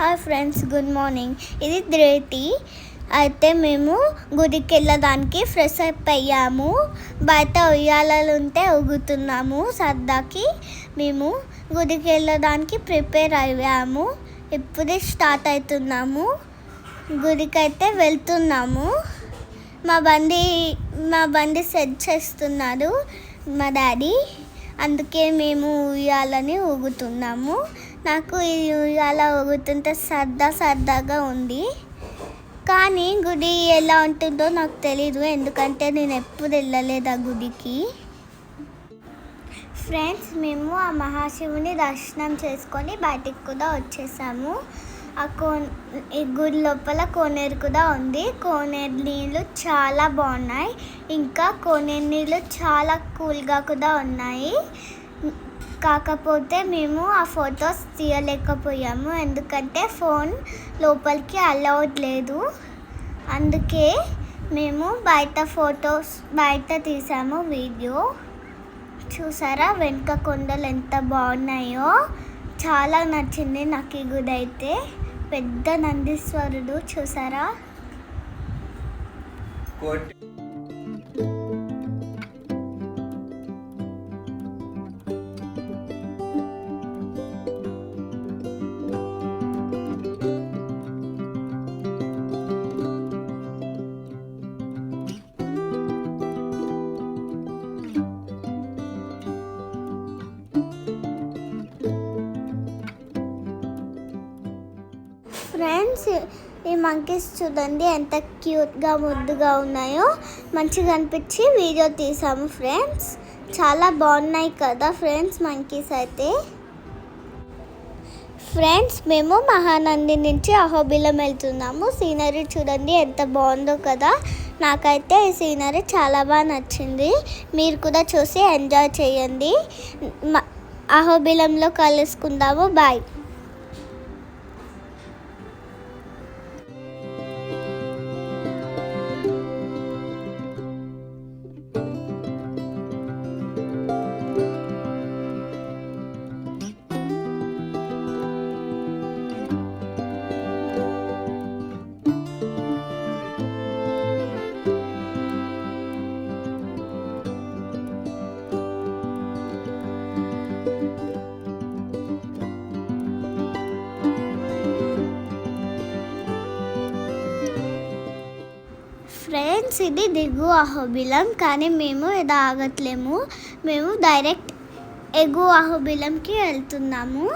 Hi friends, good morning. ఇది ధృతి. అయితే మేము గుడికి వెళ్ళడానికి ఫ్రెష్ అప్ అయ్యాము. బయట ఉయ్యాలలు ఉంటే ఊగుతున్నాము. సరదాకి మేము గుడికి వెళ్ళడానికి ప్రిపేర్ అయ్యాము. ఇప్పుడే స్టార్ట్ అవుతున్నాము. గుడికి అయితే వెళ్తున్నాము. మా బండి సెట్ చేస్తున్నాడు మా డాడీ. అందుకే మేము ఉయ్యాలని ఊగుతున్నాము. నాకు ఈ ఉయ్యాల ఊగుతుంటే సరదాగా ఉంది. కానీ గుడి ఎలా ఉంటుందో నాకు తెలీదు, ఎందుకంటే నేను ఎప్పుడు వెళ్ళలేదు ఆ గుడికి. ఫ్రెండ్స్, మేము ఆ మహాశివుని దర్శనం చేసుకొని బయటికి కూడా వచ్చేసాము. ఈ గుడి లోపల కోనేరు కూడా ఉంది. కోనేరు నీళ్ళు చాలా బాగున్నాయి. ఇంకా కోనేరు నీళ్ళు చాలా కూల్గా కూడా ఉన్నాయి. కాకపోతే మేము ఆ ఫొటోస్ తీయలేకపోయాము, ఎందుకంటే ఫోన్ లోపలికి అలౌడ్ లేదు. అందుకే మేము బయట తీసాము వీడియో. చూసారా వెనుక కొండలు ఎంత బాగున్నాయో. చాలా నచ్చింది నాకు ఈ గుడి అయితే. పెద్ద నందీశ్వరుడు చూసారా. ఫ్రెండ్స్, ఈ మంకీస్ చూడండి ఎంత క్యూట్గా ముద్దుగా ఉన్నాయో. మంచిగా అనిపించి వీడియో తీసాము ఫ్రెండ్స్. చాలా బాగున్నాయి కదా ఫ్రెండ్స్ మంకీస్ అయితే. ఫ్రెండ్స్, మేము మహానంది నుంచి అహోబిలం వెళ్తున్నాము. సీనరీ చూడండి ఎంత బాగుందో కదా. నాకైతే ఈ సీనరీ చాలా బాగా నచ్చింది. మీరు కూడా చూసి ఎంజాయ్ చేయండి. అహోబిలంలో కలుసుకుందాము. బాయ్. ఫ్రెండ్స్, ఇది దిగు అహోబిలం, కానీ మేము ఇది ఆగట్లేము. మేము డైరెక్ట్ ఎగు అహోబిలంకి వెళ్తున్నాము.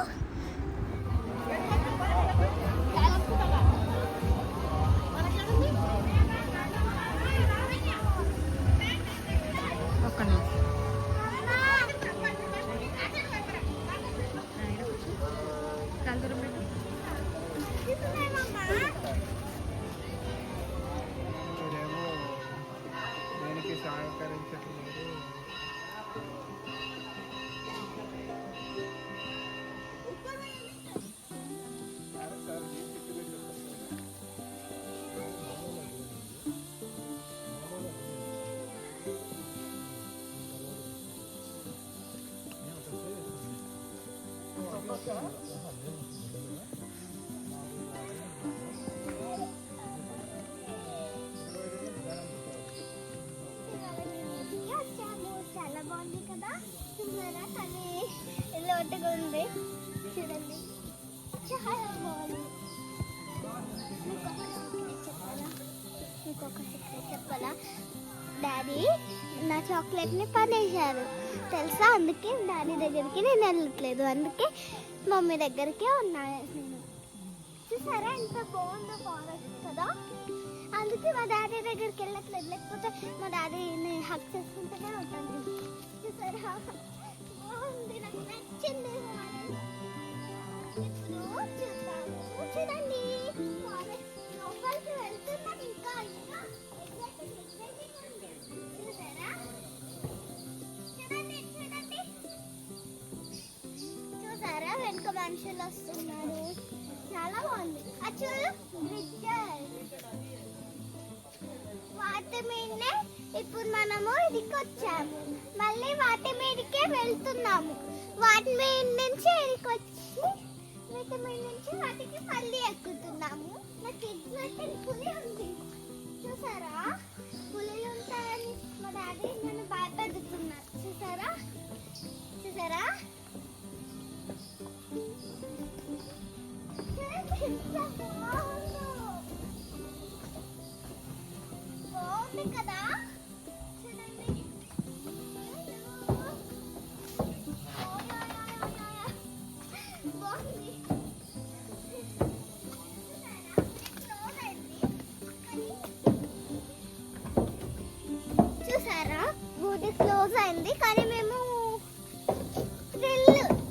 చాలా బాగుంది కదా. చూసారా, కానీ లోటుగా ఉంది చూడండి. చాలా బాగుంది. మీకు ఒక సీక్రెట్ చెప్పాలా? డాడీ నా చాక్లెట్ని పడేశారు తెలుసా. అందుకే డాడీ దగ్గరికి నేను వెళ్ళట్లేదు. అందుకే మమ్మీ దగ్గరికే ఉన్నాను నేను. చూసారా ఎంత బాగుందో ఫారెస్ట్ కదా. అందుకే మా డాడీ దగ్గరికి వెళ్ళట్లేదు, లేకపోతే మా డాడీని హక్ చేసుకుంటూనే ఉంటాను. చూసారా బాగుంది, నాకు నచ్చింది. ఇప్పుడు చూద్దాము. చూడండి ఫారెస్ట్ లోపలికి వెళ్తున్నాం. ఇంకా చూసారా, చూసారా వెనుక మనుషులు వస్తున్నారు. చాలా బాగుంది. చూడు బ్రిడ్జ్. వాటి మీదనే ఇప్పుడు మనము ఇదికి వచ్చాము. మళ్ళీ వాటి మీదకే వెళ్తున్నాము. వాటి మీద నుంచి ఇదికి వచ్చి మేమైతే మీ నుంచి వాటికి మళ్ళీ ఎక్కుతున్నాము. నాకు ఎగ్జైటింగ్ పులి ఉంది చూసారా, పులిలు ఉంటాయని మా డాడీ నన్ను భయపెడుతున్నారు. చూసారా చూసారా బాగుంది కదా, చూడండి. బాగుంది. చూసారా బూటి క్లోజ్ అయింది, కానీ మేము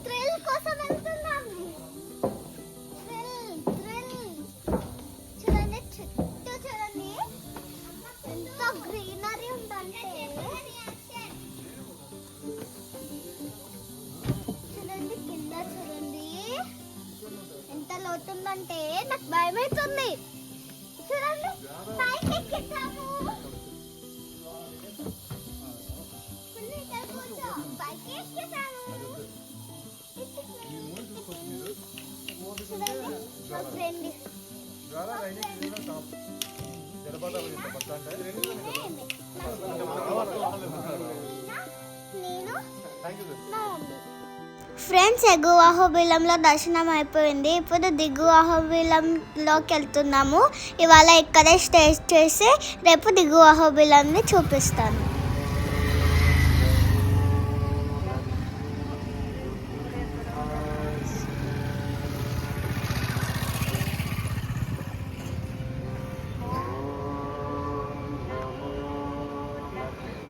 థ్రిల్ కోసం వెళ్తున్నాము. థ్రిల్ చూడండి, చుట్టూ చూడండి ఎంత గ్రీనరీ ఉందంటే. చూడండి కింద చూడండి ఎంత లోతుందంటే నాకు భయం అవుతుంది. చూడండి పైకి ఎక్కిస్తాము, పైకి ఎక్కిస్తాము. చూడండి మా ఫ్రెండ్ ఫ్రెండ్స్, ఎగువ అహోబిలంలో దర్శనం అయిపోయింది. ఇప్పుడు దిగువ అహోబిలంలోకి వెళ్తున్నాము. ఇవాళ ఇక్కడే స్టే చేసి రేపు దిగువ అహోబిలంని చూపిస్తాను.